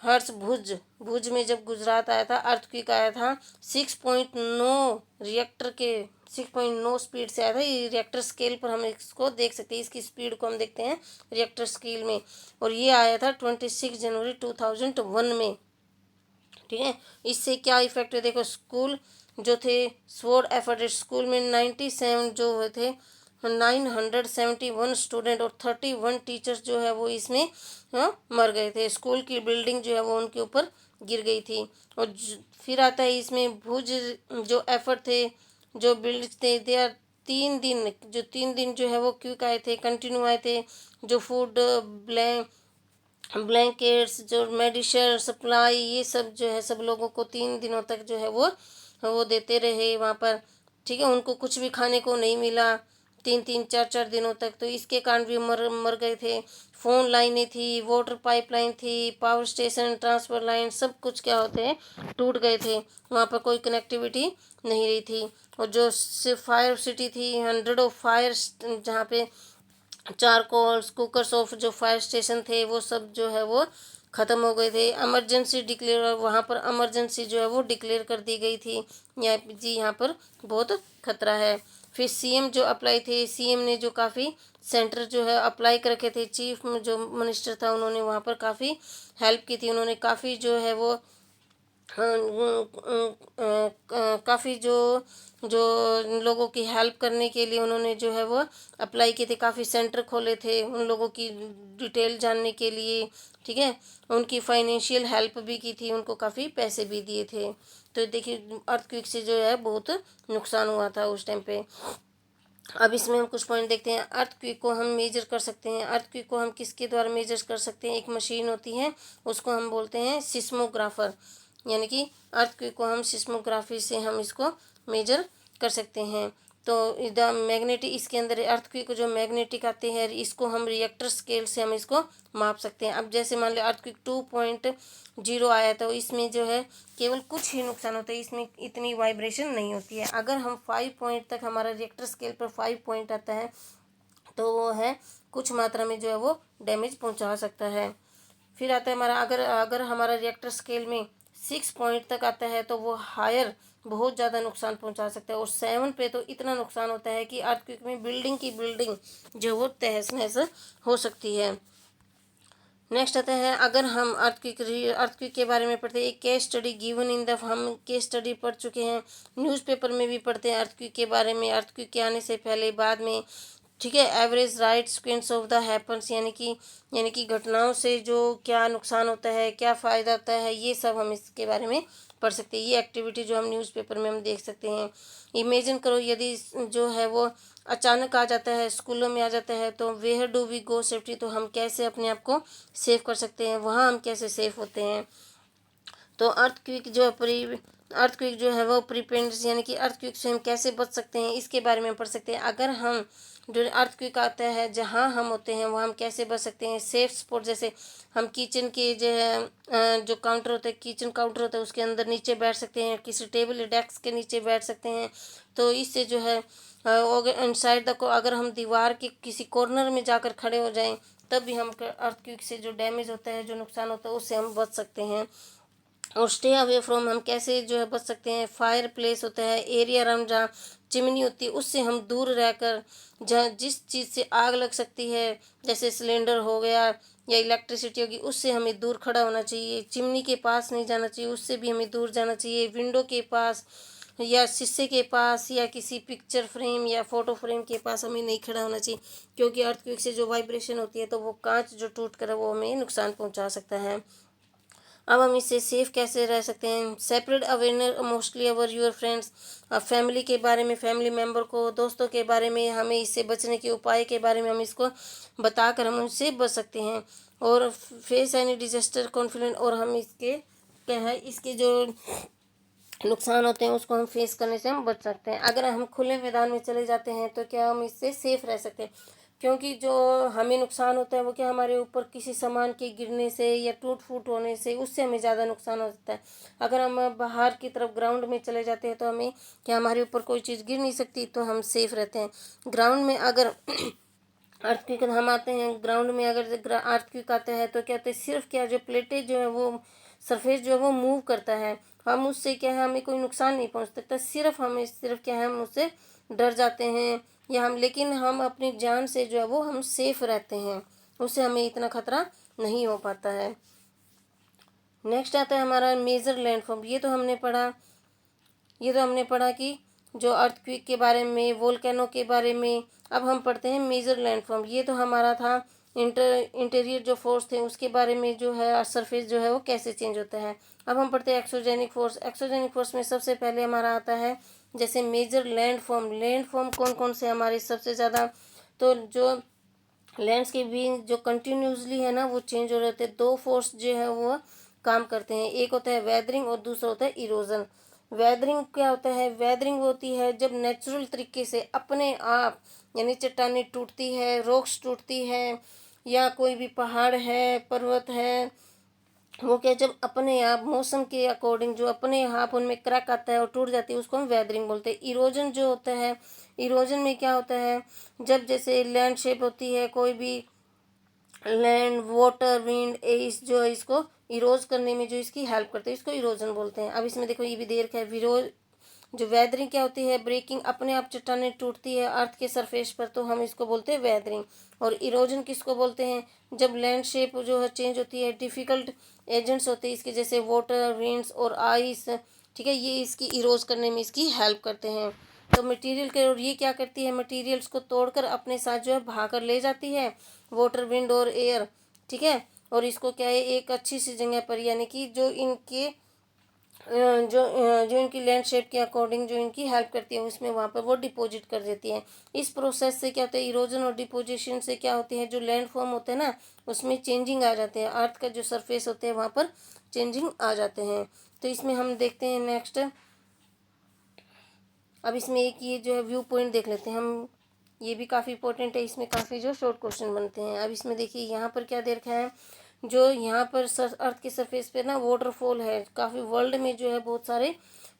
हर्ष भुज में जब गुजरात आया था, अर्थक्वेक आया था 6.9 रिएक्टर के 6.9 स्पीड से आया था। ये रिएक्टर स्केल पर हम इसको देख सकते हैं, इसकी स्पीड को हम देखते हैं रिएक्टर स्केल में, और ये आया था 26 जनवरी 2001 में, ठीक है। इससे क्या इफेक्ट है, देखो स्कूल जो थे स्वोर्ड एफर्डेड स्कूल में 97 जो हुए थे 971 स्टूडेंट और 31 टीचर्स जो है वो इसमें मर गए थे। स्कूल की बिल्डिंग जो है वो उनके ऊपर गिर गई थी। और फिर आता है इसमें भुज जो एफर्ट थे, जो बिल्ड थे, दे आर 3 दिन जो है वो क्विक आए थे, कंटिन्यू आए थे। जो फूड ब्लैंकेट्स, जो मेडिसिन सप्लाई, ये सब जो है सब लोगों को 3 दिनों तक जो है वो देते रहे वहाँ पर, ठीक है। उनको कुछ भी खाने को नहीं मिला 3-3 4-4 दिनों तक, तो इसके कारण भी मर गए थे। फ़ोन लाइनें थी, वाटर पाइपलाइन थी, पावर स्टेशन, ट्रांसफर लाइन, सब कुछ क्या होते हैं टूट गए थे, वहाँ पर कोई कनेक्टिविटी नहीं रही थी। और जो फायर सिटी थी, 100 ऑफ फायर, जहाँ पे चारकोल्स कुकर्स ऑफ जो फायर स्टेशन थे वो सब जो है वो ख़त्म हो गए थे। इमरजेंसी डिक्लेयर, वहाँ पर इमरजेंसी जो है वो डिक्लेयर कर दी गई थी, यहाँ पर बहुत खतरा है। फिर सीएम जो अप्लाई थे, सीएम ने जो काफ़ी सेंटर जो है अप्लाई कर रखे थे, चीफ जो मिनिस्टर था उन्होंने वहाँ पर काफ़ी हेल्प की थी, उन्होंने काफ़ी जो है वो काफ़ी जो लोगों की हेल्प करने के लिए उन्होंने जो है वो अप्लाई किए थे, काफ़ी सेंटर खोले थे उन लोगों की डिटेल जानने के लिए, ठीक है। उनकी फाइनेंशियल हेल्प भी की थी, उनको काफ़ी पैसे भी दिए थे। तो देखिए अर्थक्वेक से जो है बहुत नुकसान हुआ था उस टाइम पे। अब इसमें हम कुछ पॉइंट देखते हैं। अर्थक्वेक को हम मेजर कर सकते हैं, अर्थक्वेक को हम किसके द्वारा मेजर कर सकते हैं, एक मशीन होती है उसको हम बोलते हैं सिस्मोग्राफर, यानी कि अर्थक्वेक को हम सिस्मोग्राफी से हम इसको मेजर कर सकते हैं। तो द मैग्नेटिक, इसके अंदर अर्थक्वेक जो मैग्नेटिक आते हैं इसको हम रिएक्टर स्केल से हम इसको माप सकते हैं। अब जैसे मान लो अर्थक्वेक 2.0 आया तो इसमें जो है केवल कुछ ही नुकसान होता है, इसमें इतनी वाइब्रेशन नहीं होती है। अगर हम 5 पॉइंट तक, हमारा रिएक्टर स्केल पर 5 पॉइंट आता है तो वो है कुछ मात्रा में जो है वो डैमेज पहुंचा सकता है। फिर आता है हमारा, अगर हमारा रिएक्टर स्केल में 6 पॉइंट तक आता है तो वो हायर बहुत ज़्यादा नुकसान पहुंचा सकता है। और 7 पे तो इतना नुकसान होता है कि अर्थक्वेक में बिल्डिंग जो वो तहस नहस हो सकती है। नेक्स्ट आता है, अगर हम अर्थक्वेक के बारे में पढ़ते हैं, एक case study given in the, हम केस स्टडी पढ़ चुके हैं, न्यूज़पेपर में भी पढ़ते हैं अर्थक्वेक के बारे में, अर्थक्वेक के आने से पहले बाद में ठीक है। Average right sequence of the happens, यानी कि घटनाओं से जो क्या नुकसान होता है, क्या फ़ायदा होता है, ये सब हम इसके बारे में पढ़ सकते हैं। ये एक्टिविटी जो हम न्यूज़पेपर में हम देख सकते हैं। इमेजिन करो यदि जो है वो अचानक आ जाता है, स्कूलों में आ जाता है, तो where do we go safety, तो हम कैसे अपने आप को सेव कर सकते हैं, वहाँ हम कैसे सेफ होते हैं। तो अर्थक्विक जो है वो प्रिपेयर्डनेस, यानी कि अर्थक्विक से हम कैसे बच सकते हैं, इसके बारे में पढ़ सकते हैं। अगर हम जो अर्थक्विक आता है जहाँ हम होते हैं वहाँ हम कैसे बच सकते हैं। सेफ स्पॉट, जैसे हम किचन के जो है जो काउंटर होता है, किचन काउंटर होता है, उसके अंदर नीचे बैठ सकते हैं, किसी टेबल या डेस्क के नीचे बैठ सकते हैं। तो इससे जो है इनसाइड द को अगर हम दीवार के किसी कॉर्नर में जाकर खड़े हो जाएं, तब भी हम अर्थक्विक से जो डैमेज होता है, जो नुकसान होता है, उससे हम बच सकते हैं। और स्टे अवे फ्रॉम, हम कैसे जो है बच सकते हैं। फायर प्लेस होता है, एरिया अराउंड जहाँ चिमनी होती है, उससे हम दूर रहकर, जहाँ जिस चीज़ से आग लग सकती है, जैसे सिलेंडर हो गया या इलेक्ट्रिसिटी होगी, उससे हमें दूर खड़ा होना चाहिए। चिमनी के पास नहीं जाना चाहिए, उससे भी हमें दूर जाना चाहिए। विंडो के पास या शीशे के पास या किसी पिक्चर फ्रेम या फोटो फ्रेम के पास हमें नहीं खड़ा होना चाहिए, क्योंकि अर्थक्वेक से जो वाइब्रेशन होती है, तो वो कांच जो टूट कर वो हमें नुकसान पहुंचा सकता है। अब हम इससे सेफ कैसे रह सकते हैं। Separate awareness mostly our your friends, family के बारे में, फैमिली मेम्बर को, दोस्तों के बारे में, हमें इससे बचने के उपाय के बारे में हम इसको बताकर हम उससे बच सकते हैं। और फेस एनी डिजास्टर कॉन्फिडेंट, और हम इसके क्या है, इसके जो नुकसान होते हैं उसको हम फेस करने से हम बच सकते हैं। अगर हम खुले मैदान में चले जाते हैं तो क्या हम इससे सेफ रह सकते हैं, क्योंकि जो हमें नुकसान होता है वो क्या हमारे ऊपर किसी सामान के गिरने से या टूट फूट होने से, उससे हमें ज़्यादा नुकसान हो सकता है। अगर हम बाहर की तरफ ग्राउंड में चले जाते हैं तो हमें क्या हमारे ऊपर कोई चीज़ गिर नहीं सकती, तो हम सेफ रहते हैं। ग्राउंड में अगर अर्थक्वेक हम आते हैं, ग्राउंड में अगर अर्थक्वेक आता है तो क्या होता है, सिर्फ क्या जो प्लेटें जो है वो सरफेस जो है वो मूव करता है, हम उससे क्या है हमें कोई नुकसान नहीं पहुंच सकता। सिर्फ क्या है हम उससे डर जाते हैं, या हम, लेकिन हम अपनी जान से जो है वो हम सेफ रहते हैं, उससे हमें इतना खतरा नहीं हो पाता है। नेक्स्ट आता है हमारा मेजर लैंडफॉर्म। ये तो हमने पढ़ा कि जो अर्थक्वेक के बारे में, वोल्केनो के बारे में। अब हम पढ़ते हैं मेजर लैंडफॉर्म। ये तो हमारा था इंटीरियर जो फोर्स थे उसके बारे में, जो है सरफेस जो है वो कैसे चेंज होता है। अब हम पढ़ते हैं एक्सोजेनिक फोर्स। एक्सोजेनिक फोर्स में सबसे पहले हमारा आता है जैसे मेजर लैंडफॉर्म कौन कौन से हमारे सबसे ज़्यादा, तो जो लैंड्स के भी जो कंटिन्यूसली है ना वो चेंज हो रहे थे, दो फोर्स जो है वो काम करते हैं। एक होता है वेदरिंग और दूसरा होता है इरोजन। वेदरिंग क्या होता है, वेदरिंग होती है जब नेचुरल तरीके से अपने आप, यानी चट्टानें टूटती है, रॉक्स टूटती है, या कोई भी पहाड़ है, पर्वत है, वो क्या जब अपने आप मौसम के अकॉर्डिंग जो अपने आप उनमें क्रैक आता है और टूट जाती है, उसको हम वेदरिंग बोलते हैं। इरोजन जो होता है, इरोजन में क्या होता है, जब जैसे लैंड शेप होती है, कोई भी लैंड, वाटर, विंड, एस जो है इसको इरोज करने में जो इसकी हेल्प करते हैं, इसको इरोजन बोलते हैं। अब इसमें देखो ये भी देर का है, विरोज जो वेदरिंग क्या होती है, ब्रेकिंग, अपने आप चट्टानें टूटती है अर्थ के सरफेस पर, तो हम इसको बोलते हैं वेदरिंग। और इरोजन किसको बोलते हैं, जब लैंड शेप जो है चेंज होती है, डिफ़िकल्ट एजेंट्स होते हैं इसके, जैसे वाटर, विंड्स और आइस, ठीक है, ये इसकी इरोज करने में इसकी हेल्प करते हैं। तो मटेरियल के, और ये क्या करती है, मटेरियल्स को तोड़कर अपने साथ जो है भाकर ले जाती है, वाटर, विंड और एयर, ठीक है। और इसको क्या है एक अच्छी सी जगह पर, यानी कि जो इनके जो इनकी लैंड शेप के अकॉर्डिंग जो इनकी हेल्प करती है, उसमें वहाँ पर वो डिपॉजिट कर देती है। इस प्रोसेस से क्या होता है, इरोजन और डिपोजिशन से क्या होती है, जो लैंड फॉर्म होते हैं ना उसमें चेंजिंग आ जाते हैं, अर्थ का जो सरफेस होते हैं वहाँ पर चेंजिंग आ जाते हैं। तो इसमें हम देखते हैं नेक्स्ट, अब इसमें एक ये जो है व्यू पॉइंट देख लेते हैं हम, ये भी काफ़ी इंपॉर्टेंट है, इसमें काफ़ी जो शॉर्ट क्वेश्चन बनते हैं। अब इसमें देखिए यहाँ पर क्या दे रखा है, जो यहाँ पर अर्थ के सरफेस पे ना वाटरफॉल है, काफ़ी वर्ल्ड में जो है बहुत सारे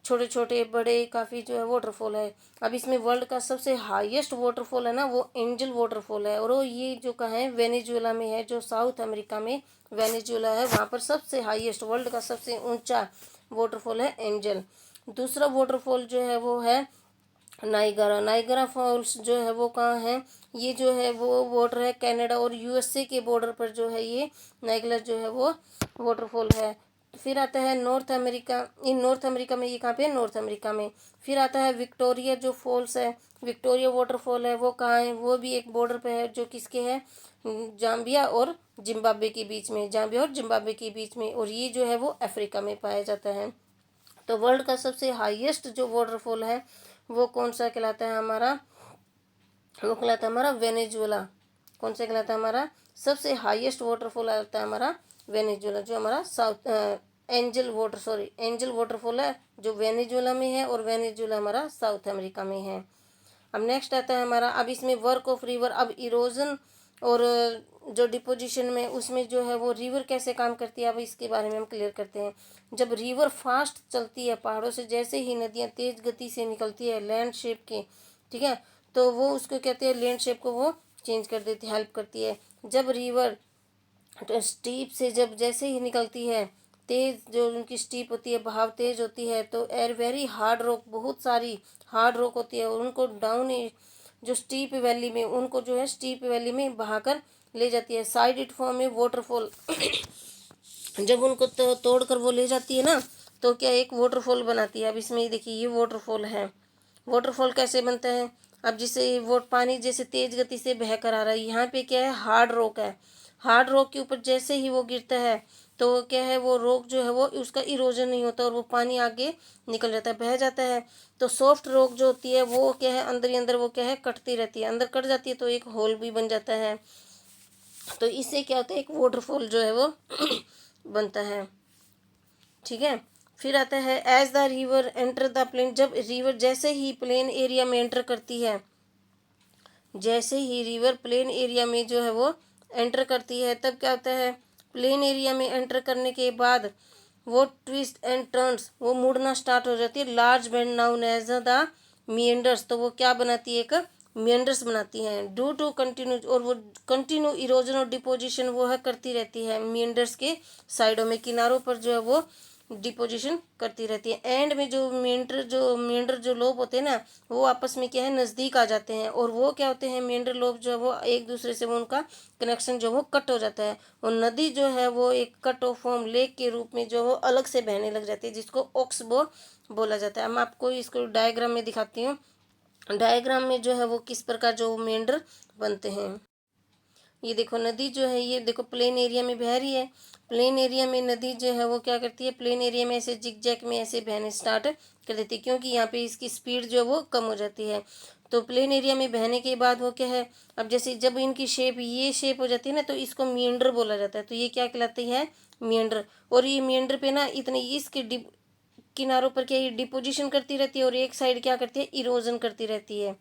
छोटे छोटे बड़े काफ़ी जो है वाटरफॉल है। अब इसमें वर्ल्ड का सबसे हाईएस्ट वाटरफॉल है ना वो एंजल वाटरफॉल है, और वो ये जो कहाँ है वेनेजुएला में है, जो साउथ अमेरिका में वेनेजुएला है, वहाँ पर सबसे हाईएस्ट वर्ल्ड का सबसे ऊंचा वाटरफॉल है एंजल। दूसरा वाटरफॉल जो है वो है नाइगरा फॉल्स, जो है वो कहाँ है, ये जो है वो वाटर है कनाडा और यूएसए के बॉर्डर पर जो है ये नाइगरा जो है वो वाटरफॉल है। फिर आता है नॉर्थ अमेरिका। इन नॉर्थ अमेरिका में ये कहाँ पे है? नॉर्थ अमेरिका में। फिर आता है विक्टोरिया जो फॉल्स है, विक्टोरिया वाटरफॉल है, वो कहाँ है? वो भी एक बॉर्डर पे है, जो किसके है? जाम्बिया और जिम्बाब्वे के बीच में, जाम्बिया और जिम्बाब्वे के बीच में, और ये जो है वो अफ्रीका में पाया जाता है। तो वर्ल्ड का सबसे हाईएस्ट जो वाटरफॉल है वो कौन सा कहलाता है हमारा? वो कहलाता है हमारा वेनेजुएला। कौन सा कहलाता है हमारा? सबसे हाईएस्ट वाटरफॉल आता है हमारा वेनेजुएला, जो हमारा साउथ एंजल वाटरफॉल है, जो वेनेजुएला में है, और वेनेजुएला हमारा साउथ अमेरिका में है। अब नेक्स्ट आता है हमारा, अब इसमें वर्क ऑफ रिवर, अब इरोजन और जो डिपोजिशन में उसमें जो है वो रिवर कैसे काम करती है, अब इसके बारे में हम क्लियर करते हैं। जब रिवर फास्ट चलती है पहाड़ों से, जैसे ही नदियाँ तेज गति से निकलती है लैंड शेप के, ठीक है, तो वो उसको कहते हैं लैंड शेप को वो चेंज कर देती है, हेल्प करती है। जब रिवर स्टीप से जब जैसे ही निकलती है, तेज जो उनकी स्टीप होती है, बहाव तेज होती है, तो एयर वेरी हार्ड रॉक, बहुत सारी हार्ड रॉक होती है, और उनको डाउन जो स्टीप वैली में, उनको जो है स्टीप वैली में बहाकर ले जाती है। साइड इट फॉर्म में वाटरफॉल जब उनको तोड़ कर वो ले जाती है ना, तो क्या एक वाटरफॉल बनाती है। अब इसमें ये देखिए, ये वाटरफॉल है। वाटरफॉल कैसे बनता है? अब जिसे वो पानी जैसे तेज गति से बह कर आ रहा है, यहाँ पे क्या है? हार्ड रॉक है। हार्ड रॉक के ऊपर जैसे ही वो गिरता है, तो क्या है, वो रॉक जो है वो उसका इरोजन नहीं होता, और वो पानी आगे निकल जाता है, बह जाता है। तो सॉफ्ट रॉक जो होती है वो क्या है, अंदर ही अंदर वो क्या है, कटती रहती है, अंदर कट जाती है, तो एक होल भी बन जाता है। तो इससे क्या होता है, एक वाटरफॉल जो है वो बनता है, ठीक है। फिर आता है as the river enter the plain, जब रिवर जैसे ही प्लेन एरिया में एंटर करती है, जैसे ही रिवर प्लेन एरिया में जो है वो एंटर करती है, तब क्या होता है, प्लेन एरिया में एंटर करने के बाद वो ट्विस्ट एंड टर्न्स, वो मुड़ना स्टार्ट हो जाती है। Large bend known as the meanders, तो वो क्या बनाती है, एक मिएंडर्स बनाती हैं। ड्यू टू कंटिन्यू, और वो कंटिन्यू इरोजन और डिपोजिशन वो है करती रहती है मिएंडर्स के साइडों में, किनारों पर जो है वो डिपोजिशन करती रहती है। एंड में जो मेंढर जो लोब होते हैं ना, वो आपस में क्या है, नज़दीक आ जाते हैं, और वो क्या होते हैं, मेंढर लोब जो है वो एक दूसरे से वो उनका कनेक्शन जो वो कट हो जाता है, और नदी जो है वो एक कट ऑफ फॉर्म लेक के रूप में जो वो अलग से बहने लग जाती है, जिसको ऑक्सबो बोला जाता है। मैं आपको इसको डायग्राम में दिखाती हूँ। डायग्राम में जो है वो किस प्रकार जो मेंढर बनते हैं। ये देखो नदी जो है, ये देखो प्लेन एरिया में बह रही है। प्लेन एरिया में नदी जो है वो क्या करती है, प्लेन एरिया में ऐसे जिग जैग में ऐसे बहने स्टार्ट कर देती है, क्योंकि यहाँ पे इसकी स्पीड जो है वो कम हो जाती है। तो प्लेन एरिया में बहने के बाद वो क्या है, अब जैसे जब इनकी शेप ये शेप हो जाती है ना, तो इसको मिएंडर बोला जाता है। तो ये क्या कहलाती है, मिएंडर। और ये मिएंडर पे ना इतने इसके किनारों पर क्या ये डिपोजिशन करती रहती है, और एक साइड क्या करती है, इरोजन करती रहती है,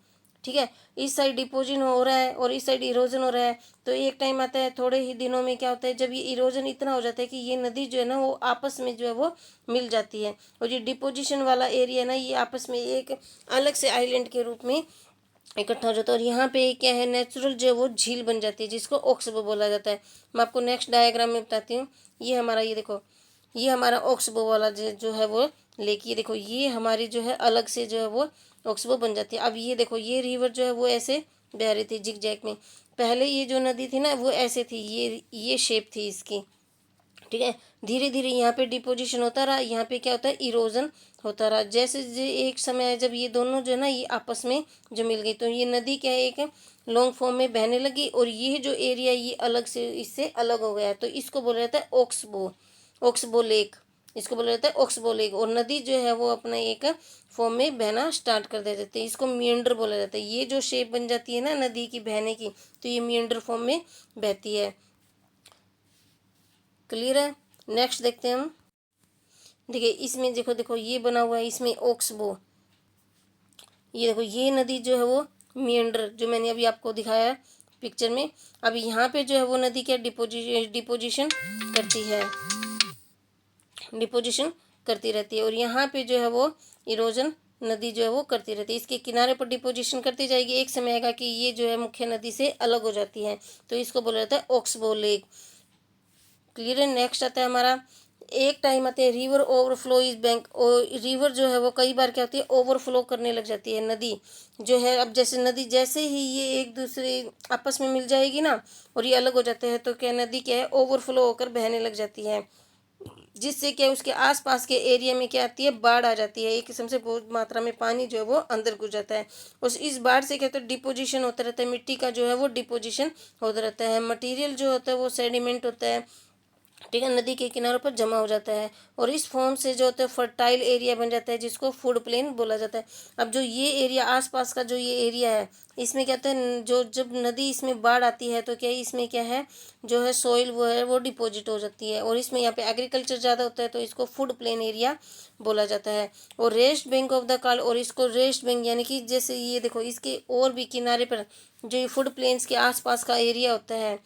ठीक है। इस साइड डिपोजिशन हो रहा है और इस साइड इरोजन हो रहा है। तो एक टाइम आता है, थोड़े ही दिनों में क्या होता है, जब ये इरोजन इतना हो जाता है कि ये नदी जो है ना वो आपस में जो है वो मिल जाती है, और ये डिपोजिशन वाला एरिया ना ये आपस में एक अलग से आइलैंड के रूप में इकट्ठा हो जाता है, और यहाँ पे क्या है, नेचुरल जो है वो झील बन जाती है, जिसको ऑक्सबो बोला जाता है। मैं आपको नेक्स्ट डायग्राम में बताती हूँ। ये हमारा, ये देखो, ये हमारा ऑक्सबो वाला जो है वो लेक, ये देखो, ये हमारी जो है अलग से जो है वो ऑक्सबो बन जाती है। अब ये देखो, ये रिवर जो है वो ऐसे बह रही थी जिग जैग में। पहले ये जो नदी थी ना वो ऐसे थी, ये शेप थी इसकी, ठीक है। धीरे धीरे यहाँ पे डिपोजिशन होता रहा, यहाँ पे क्या होता है, इरोजन होता रहा। जैसे एक समय है जब ये दोनों जो है ना ये आपस में जो मिल गई, तो ये नदी क्या है, एक लॉन्ग फॉर्म में बहने लगी, और ये जो एरिया ये अलग से इससे अलग हो गया, तो इसको बोला जाता है ऑक्सबो, ऑक्सबो लेक, इसको बोला जाता है ऑक्सबो लेक। और नदी जो है वो अपना एक फॉर्म में बहना स्टार्ट कर दे जाती है, इसको मिएंडर बोला जाता है। ये जो शेप बन जाती है ना नदी की बहने की, तो ये मिएंडर फॉर्म में बहती है। क्लियर है। नेक्स्ट देखते हैं हम। देखिए इसमें देखो देखो ये बना हुआ है, इसमें ऑक्सबो, ये देखो, ये नदी जो है वो मिएंडर जो मैंने अभी आपको दिखाया पिक्चर में। अब यहाँ पे जो है वो नदी क्या डिपोजिशन करती है, डिपोजिशन करती रहती है, और यहाँ पे जो है वो इरोजन नदी जो है वो करती रहती है। इसके किनारे पर डिपोजिशन करती जाएगी, एक समय आएगा कि ये जो है मुख्य नदी से अलग हो जाती है, तो इसको बोला जाता है ऑक्सबो लेक। क्लियर है। नेक्स्ट आता है हमारा, एक टाइम आते हैं रिवर ओवरफ्लो इज बैंक, और रिवर जो है वो कई बार क्या होती है, ओवरफ्लो करने लग जाती है नदी जो है। अब जैसे नदी जैसे ही ये एक दूसरे आपस में मिल जाएगी ना और ये अलग हो जाते हैं, तो क्या नदी क्या है, ओवरफ्लो होकर बहने लग जाती है। जिससे क्या उसके आसपास के एरिया में क्या आती है, बाढ़ आ जाती है। एक किस्म से बहुत मात्रा में पानी जो है वो अंदर घुस जाता है। उस इस बाढ़ से क्या होता है, डिपोजिशन होता रहता है, मिट्टी का जो है वो डिपोजिशन होता रहता है। मटेरियल जो होता है वो सेडिमेंट होता है, ठीक है, नदी के किनारों पर जमा हो जाता है और इस फॉर्म से जो होता है फर्टाइल एरिया बन जाता है, जिसको फूड प्लेन बोला जाता है। अब जो ये एरिया आसपास का जो ये एरिया है, इसमें क्या होता है, जो जब नदी इसमें बाढ़ आती है तो क्या इसमें क्या है, जो है सॉइल वो है वो डिपॉजिट हो जाती है और इसमें यहाँ पे एग्रीकल्चर ज़्यादा होता है तो इसको फूड प्लेन एरिया बोला जाता है। और रेस्ट बैंक ऑफ द काल, और इसको रेस्ट बैंक यानी कि जैसे ये देखो इसके और भी किनारे पर जो ये फूड प्लेन्स के आसपास का एरिया होता है,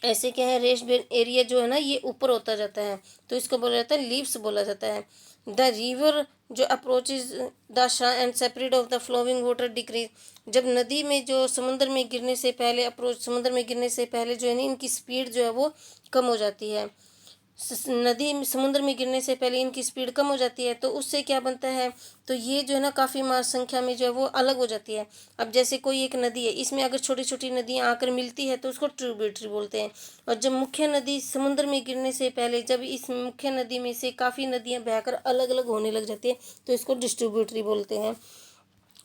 ऐसे क्या है, रेस्ट बेन एरिया जो है ना ये ऊपर होता जाता है तो इसको बोला जाता है लीव्स बोला जाता है। द रिवर जो approaches the end separate of the flowing water decrease, जब नदी में जो समुद्र में गिरने से पहले अप्रोच समुद्र में गिरने से पहले जो है ना इनकी स्पीड जो है वो कम हो जाती है। नदी में समुद्र में गिरने से पहले इनकी स्पीड कम हो जाती है तो उससे क्या बनता है, तो ये जो है ना काफ़ी संख्या में जो है वो अलग हो जाती है। अब जैसे कोई एक नदी है, इसमें अगर छोटी छोटी नदियाँ आकर मिलती है तो उसको ट्रिब्यूटरी बोलते हैं। और जब मुख्य नदी समुद्र में गिरने से पहले जब इस मुख्य नदी में से काफ़ी नदियाँ बहकर अलग अलग होने लग जाती है तो इसको डिस्ट्रीब्यूटरी बोलते हैं।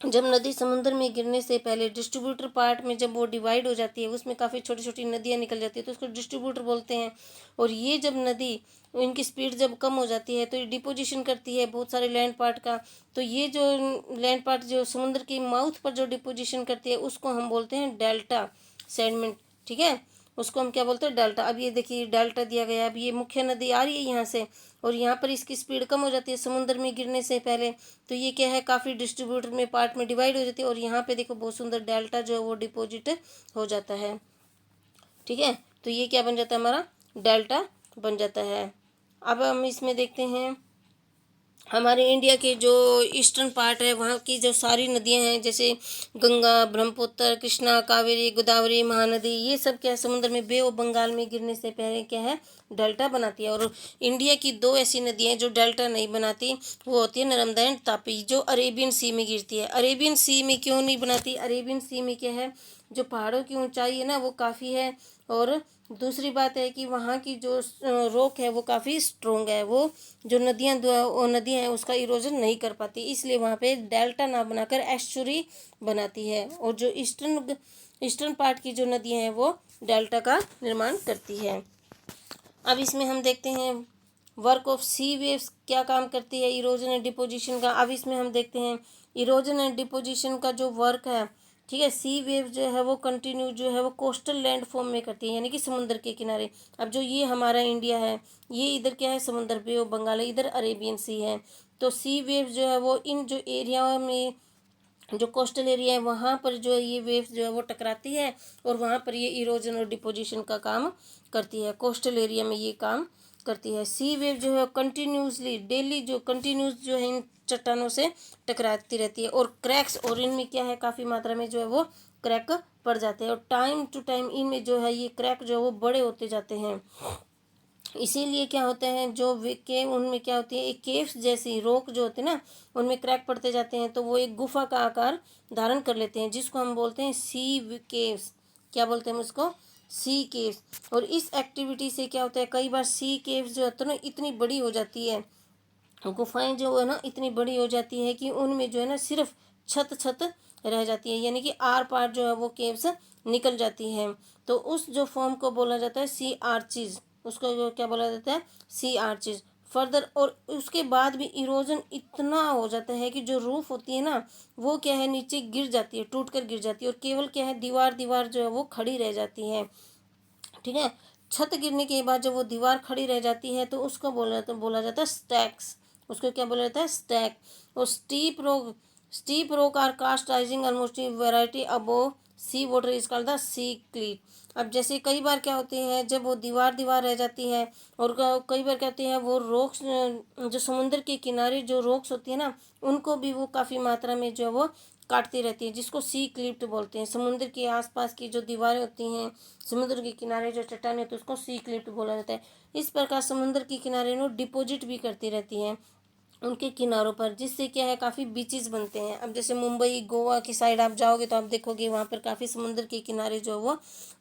जब नदी समुद्र में गिरने से पहले डिस्ट्रीब्यूटर पार्ट में जब वो डिवाइड हो जाती है, उसमें काफ़ी छोटी छोटी नदियाँ निकल जाती है तो उसको डिस्ट्रीब्यूटर बोलते हैं। और ये जब नदी इनकी स्पीड जब कम हो जाती है तो ये डिपोजिशन करती है बहुत सारे लैंड पार्ट का, तो ये जो लैंड पार्ट जो समुद्र के माउथ पर जो डिपोजिशन करती है उसको हम बोलते हैं डेल्टा सेडमेंट, ठीक है, उसको हम क्या बोलते हैं, डेल्टा। अब ये देखिए डेल्टा दिया गया है, अब ये मुख्य नदी आ रही है यहाँ से और यहाँ पर इसकी स्पीड कम हो जाती है समुद्र में गिरने से पहले, तो ये क्या है काफ़ी डिस्ट्रीब्यूटर में पार्ट में डिवाइड हो जाती है और यहाँ पे देखो बहुत सुंदर डेल्टा जो है वो डिपॉजिट हो जाता है, ठीक है। तो ये क्या बन जाता है, हमारा डेल्टा बन जाता है। अब हम इसमें देखते हैं हमारे इंडिया के जो ईस्टर्न पार्ट है वहाँ की जो सारी नदियाँ हैं, जैसे गंगा, ब्रह्मपुत्र, कृष्णा, कावेरी, गोदावरी, महानदी, ये सब क्या है समुद्र में बे ऑफ बंगाल में गिरने से पहले क्या है डेल्टा बनाती है। और इंडिया की दो ऐसी नदियाँ हैं जो डेल्टा नहीं बनाती, वो होती है नर्मदा एंड तापी, जो अरेबियन सी में गिरती है। अरेबियन सी में क्यों नहीं बनाती, अरेबियन सी में क्या है, जो पहाड़ों की ऊंचाई है ना वो काफ़ी है और दूसरी बात है कि वहाँ की जो रोक है वो काफ़ी स्ट्रोंग है, वो जो नदियाँ हैं उसका इरोजन नहीं कर पाती, इसलिए वहाँ पे डेल्टा ना बनाकर एस्चुरी बनाती है। और जो ईस्टर्न पार्ट की जो नदियाँ हैं वो डेल्टा का निर्माण करती है। अब इसमें हम देखते हैं वर्क ऑफ सी वेव्स क्या काम करती है इरोजन एंड डिपोजिशन का। अब इसमें हम देखते हैं इरोजन एंड डिपोजिशन का जो वर्क है, ठीक है, सी वेव जो है वो कंटिन्यू जो है वो कोस्टल लैंड फॉर्म में करती है, यानी कि समुद्र के किनारे। अब जो ये हमारा इंडिया है ये इधर क्या है समुद्र बे ऑफ बंगाल है, इधर अरेबियन सी है, तो सी वेव जो है वो इन जो एरिया में जो कोस्टल एरिया है वहाँ पर जो है ये वेव्स जो है वो टकराती है और वहाँ पर ये इरोजन और डिपोजिशन का काम करती है, कोस्टल एरिया में ये काम करती है। सी वेव जो है कंटिन्यूसली डेली जो कंटिन्यूस जो है इन चट्टानों से टकराती रहती है और क्रैक्स, और इनमें क्या है काफ़ी मात्रा में जो है वो क्रैक पड़ जाते हैं और टाइम टू टाइम इनमें जो है ये क्रैक जो है वो बड़े होते जाते हैं। इसीलिए क्या होते हैं जो केव उनमें क्या होती है एक केव्स जैसी रोक जो होती है ना उनमें क्रैक पड़ते जाते हैं तो वो एक गुफा का आकार धारण कर लेते हैं, जिसको हम बोलते हैं सी केव्स। क्या बोलते हैं हम उसको, सी केव्स। और इस एक्टिविटी से क्या होता है कई बार सी केव्स जो होता है ना इतनी बड़ी हो जाती है, गुफाएं जो है ना इतनी बड़ी हो जाती है कि उनमें जो है ना सिर्फ छत छत रह जाती है, यानी कि आर पार जो है वो केव्स निकल जाती है। तो उस जो फॉर्म को बोला जाता है सी आर्चिज, उसको क्या बोला जाता है, सी आर्चिज। फर्दर और उसके बाद भी इरोजन इतना हो जाता है कि जो रूफ होती है ना वो क्या है नीचे गिर जाती है, टूट कर गिर जाती है और केवल क्या है दीवार दीवार जो है वो खड़ी रह जाती है, ठीक है। छत गिरने के बाद जब वो दीवार खड़ी रह जाती है तो उसको बोला जाता है स्टैक्स, उसको क्या बोला जाता है स्टैक। और steep rock are coast rising almost variety above sea water is called the sea cliff. अब जैसे कई बार क्या होती है जब वो दीवार दीवार रह जाती है और कई बार क्या होती है वो रॉक्स जो समुद्र के किनारे जो रॉक्स होती है ना उनको भी वो काफ़ी मात्रा में जो है वो काटती रहती है, जिसको सी क्लिफ्ट बोलते हैं। समुद्र के आसपास की जो दीवारें होती हैं समुद्र के किनारे जो चट्टानें होती है उसको सी क्लिफ्ट बोला जाता है। इस प्रकार समुद्र के किनारे नो डिपॉजिट भी करती रहती हैं उनके किनारों पर, जिससे क्या है काफ़ी बीचेस बनते हैं। अब जैसे मुंबई गोवा की साइड आप जाओगे तो आप देखोगे वहाँ पर काफ़ी समुद्र के किनारे जो वो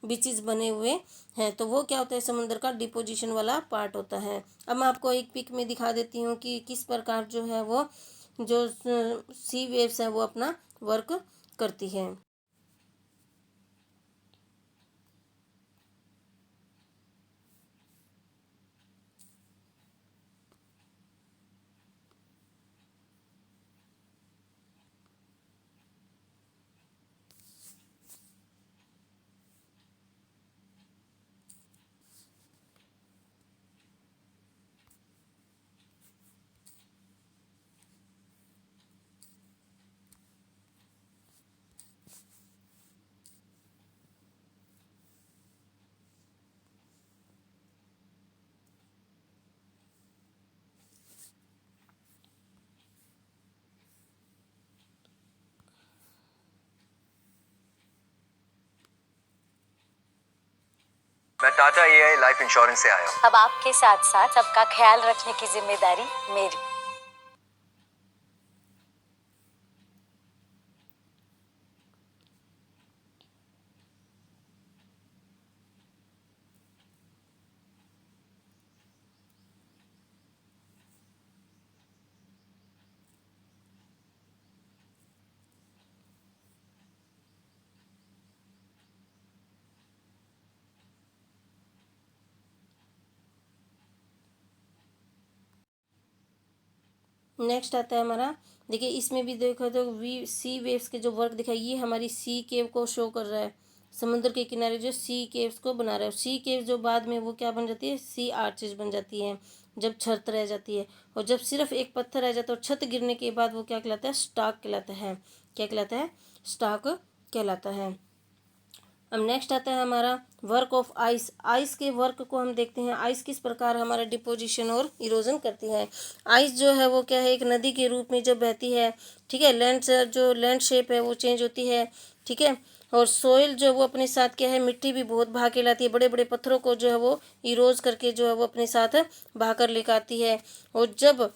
बीचेस बने हुए हैं, तो वो क्या होता है समुद्र का डिपोजिशन वाला पार्ट होता है। अब मैं आपको एक पिक में दिखा देती हूँ कि किस प्रकार जो है वो जो सी वेव्स है वो अपना वर्क करती है। मैं टाटा एआई लाइफ इंश्योरेंस से आया हूँ। अब आपके साथ साथ सबका ख्याल रखने की जिम्मेदारी मेरी। नेक्स्ट आता है हमारा, देखिए इसमें भी देखो तो वी सी वेव्स के जो वर्क दिखाई, ये हमारी सी केव को शो कर रहा है। समुद्र के किनारे जो सी केव्स को बना रहा है, सी केव जो बाद में वो क्या बन जाती है, सी आर्चेज बन जाती है जब छत रह जाती है। और जब सिर्फ एक पत्थर रह जाता है और छत गिरने के बाद वो क्या कहलाता है, स्टाक कहलाता है। क्या कहलाता है, स्टाक कहलाता है। अब नेक्स्ट आता है हमारा वर्क ऑफ आइस। आइस के वर्क को हम देखते हैं, आइस किस प्रकार हमारा डिपोजिशन और इरोजन करती है। आइस जो है वो क्या है, एक नदी के रूप में जब बहती है, ठीक है, लैंड जो लैंड शेप है वो चेंज होती है, ठीक है। और सोइल जो वो अपने साथ क्या है, मिट्टी भी बहुत बहा के लाती है, बड़े बड़े पत्थरों को जो है वो इरोज करके जो है वो अपने साथ बहा कर लेकर आती है। और जब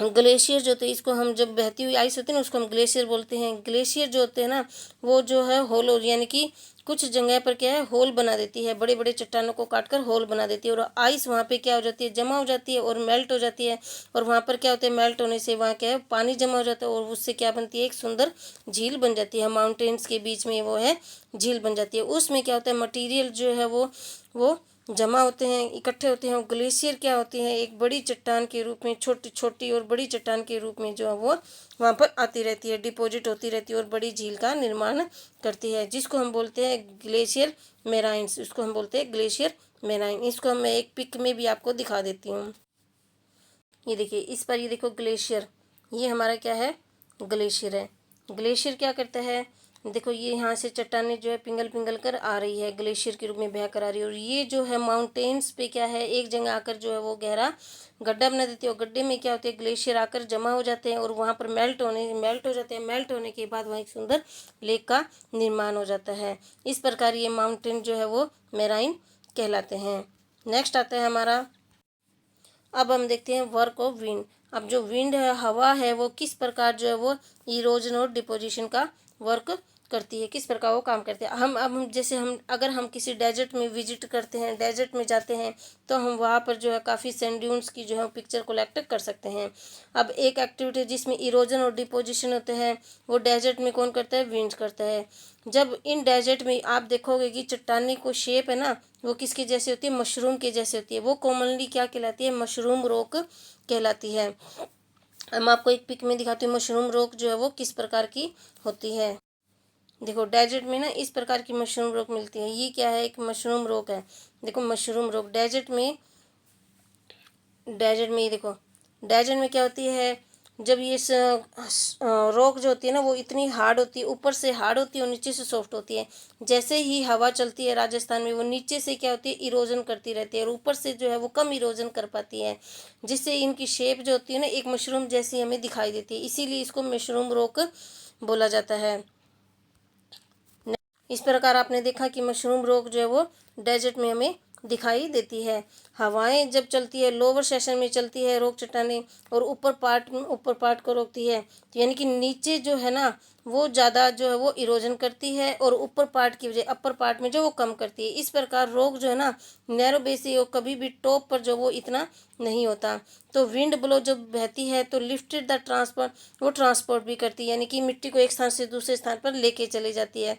ग्लेशियर जो होते हैं, इसको हम जब बहती हुई आइस होती है ना उसको हम ग्लेशियर बोलते हैं। ग्लेशियर जो होते हैं ना वो जो है होलो, यानी कि कुछ जगह पर क्या है होल बना देती है, बड़े बड़े चट्टानों को काट कर होल बना देती है। और आइस वहाँ पे क्या हो जाती है, जमा हो जाती है और मेल्ट हो जाती है। और वहाँ पर क्या होता है, मेल्ट होने से वहाँ क्या है पानी जमा हो जाता है और उससे क्या बनती है, एक सुंदर झील बन जाती है। माउंटेन्स के बीच में वो है झील बन जाती है। उसमें क्या होता है, मटीरियल जो है वो जमा होते हैं, इकट्ठे होते हैं। और ग्लेशियर क्या होती है, एक बड़ी चट्टान के रूप में, छोटी छोटी और बड़ी चट्टान के रूप में जो है वो वहाँ पर आती रहती है, डिपॉजिट होती रहती है और बड़ी झील का निर्माण करती है, जिसको हम बोलते हैं ग्लेशियर मेराइन्स। इसको हम बोलते हैं ग्लेशियर मेराइन। इसको मैं एक पिक में भी आपको दिखा देती हूँ। ये देखिए इस पर, ये देखो ग्लेशियर, ये हमारा क्या है, ग्लेशियर है। ग्लेशियर क्या करता है, देखो ये यहाँ से चट्टानें जो है पिघल पिघल कर आ रही है, ग्लेशियर के रूप में बह कर आ रही है। और ये जो है माउंटेन्स पे क्या है, एक जगह आकर जो है वो गहरा गड्ढा बना देती है। और गड्ढे में क्या होते हैं, ग्लेशियर आकर जमा हो जाते हैं और वहाँ पर मेल्ट हो जाते हैं। मेल्ट होने के बाद वहाँ एक सुंदर लेक का निर्माण हो जाता है। इस प्रकार ये माउंटेन जो है वो मेराइन कहलाते हैं। नेक्स्ट आता है हमारा, अब हम देखते हैं वर्क ऑफ विंड। अब जो विंड है, हवा है, वो किस प्रकार जो है वो इरोजन और डिपोजिशन का वर्क करती है, किस प्रकार वो काम करते हैं। हम जैसे हम अगर हम किसी डेजर्ट में विजिट करते हैं, डेजर्ट में जाते हैं, तो हम वहाँ पर जो है काफ़ी सैंड ड्यून्स की जो है पिक्चर कलेक्ट कर सकते हैं। अब एक एक्टिविटी जिसमें इरोजन और डिपोजिशन होते हैं, वो डेजर्ट में कौन करता है, विंड करता है। जब इन डेजर्ट में आप देखोगे कि चट्टानी को शेप है ना, वो किसके जैसे होती है, मशरूम के जैसे होती है। वो कॉमनली क्या कहलाती है, मशरूम रॉक कहलाती है। हम आपको एक पिक में दिखाती हूँ मशरूम रॉक जो है वो किस प्रकार की होती है। देखो डेजर्ट में ना इस प्रकार की मशरूम रॉक मिलती है। ये क्या है, एक मशरूम रॉक है। देखो मशरूम रॉक डेजर्ट में ये देखो, डेजर्ट में क्या होती है, जब ये रॉक जो होती है ना वो इतनी हार्ड होती है, ऊपर से हार्ड होती है और नीचे से सॉफ्ट होती है। जैसे ही हवा चलती है राजस्थान में, वो नीचे से क्या होती है, इरोजन करती रहती है और ऊपर से जो है वो कम इरोजन कर पाती है, जिससे इनकी शेप जो होती है ना एक मशरूम जैसी हमें दिखाई देती है। इसीलिए इसको मशरूम रॉक बोला जाता है। इस प्रकार आपने देखा कि मशरूम रॉक जो है वो डेजर्ट में हमें दिखाई देती है। हवाएं जब चलती है, लोअर सेशन में चलती है रॉक चट्टानें, और ऊपर पार्ट को रोकती है, तो यानी कि नीचे जो है ना वो ज़्यादा जो है वो इरोजन करती है, और ऊपर पार्ट की वजह अपर पार्ट में जो वो कम करती है। इस प्रकार रॉक जो है ना नैरो बेस ही हो, कभी भी टॉप पर जो वो इतना नहीं होता। तो विंड ब्लो जब बहती है तो लिफ्टेड द ट्रांसपोर्ट, वो ट्रांसपोर्ट भी करती है, यानी कि मिट्टी को एक स्थान से दूसरे स्थान पर लेके चली जाती है।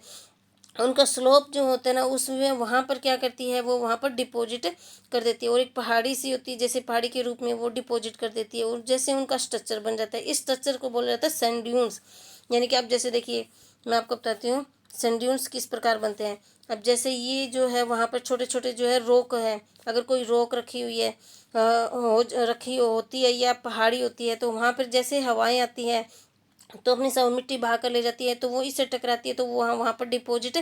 उनका स्लोप जो होता है ना उसमें वहाँ पर क्या करती है, वो वहाँ पर डिपॉजिट कर देती है, और एक पहाड़ी सी होती है, जैसे पहाड़ी के रूप में वो डिपॉजिट कर देती है, और जैसे उनका स्ट्रक्चर बन जाता है। इस स्ट्रक्चर को बोला जाता है सैंड ड्यून्स। यानी कि आप जैसे देखिए, मैं आपको बताती हूँ सैंड ड्यून्स किस प्रकार बनते हैं। अब जैसे ये जो है वहाँ पर छोटे छोटे जो है रॉक है, अगर कोई रॉक रखी हुई है रखी होती है या पहाड़ी होती है, तो वहाँ पर जैसे हवाएं आती हैं तो अपनी सब मिट्टी बहा कर ले जाती है, तो वो इससे टकराती है, तो वो वहाँ पर डिपॉजिट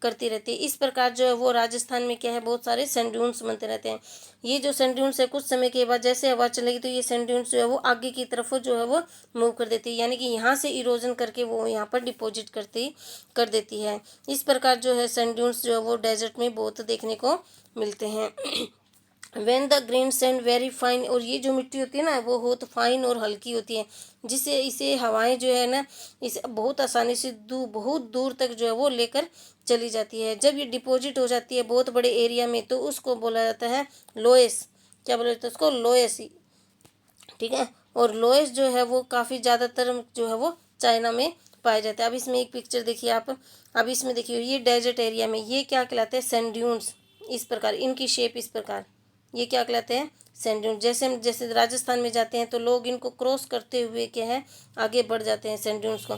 करती रहती है। इस प्रकार जो है वो राजस्थान में क्या है, बहुत सारे सैंड ड्यून्स बनते रहते हैं। ये जो सैंड ड्यून्स है कुछ समय के बाद जैसे हवा चलेगी तो ये सैंड ड्यून्स जो है वो आगे की तरफ जो है वो मूव कर देती है, यानी कि यहाँ से इरोजन करके वो यहाँ पर डिपॉजिट कर देती है। इस प्रकार जो है सैंड ड्यून्स जो है वो डेजर्ट में बहुत देखने को मिलते हैं। When the grain sand very fine, और ये जो मिट्टी होती है ना वो बहुत फाइन और हल्की होती है, जिससे इसे हवाएं जो है ना इसे बहुत आसानी से बहुत दूर तक जो है वो लेकर चली जाती है। जब ये डिपॉजिट हो जाती है बहुत बड़े एरिया में तो उसको बोला जाता है लोएस। क्या बोला जाता है उसको? लोएस। ठीक है। और लोएस जो है वो काफ़ी ज़्यादातर जो है वो चाइना में पाए जाते हैं। अब इसमें एक पिक्चर देखिए आप, अब इसमें देखिए ये डेजर्ट एरिया में ये क्या कहलाते हैं, सैंड ड्यून्स। इस प्रकार इनकी शेप इस प्रकार, ये क्या कहलाते हैं, सैंड ड्यून। जैसे राजस्थान में जाते हैं तो लोग इनको क्रॉस करते हुए क्या है आगे बढ़ जाते हैं सैंड ड्यून्स को।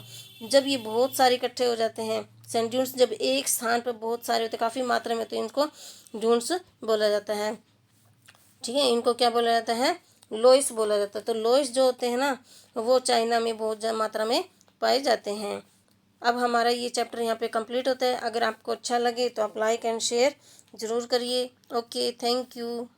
जब ये बहुत सारे इकट्ठे हो जाते हैं सैंड ड्यून्स, जब एक स्थान पर बहुत सारे होते हैं काफ़ी मात्रा में, तो इनको ड्यून्स बोला जाता है। ठीक है, इनको क्या बोला जाता है, लोइस बोला जाता है। तो लोइस जो होते हैं ना वो चाइना में बहुत ज़्यादा मात्रा में पाए जाते हैं। अब हमारा ये चैप्टर यहाँ पे कंप्लीट होता है। अगर आपको अच्छा लगे तो आप लाइक एंड शेयर ज़रूर करिए। Okay, thank you.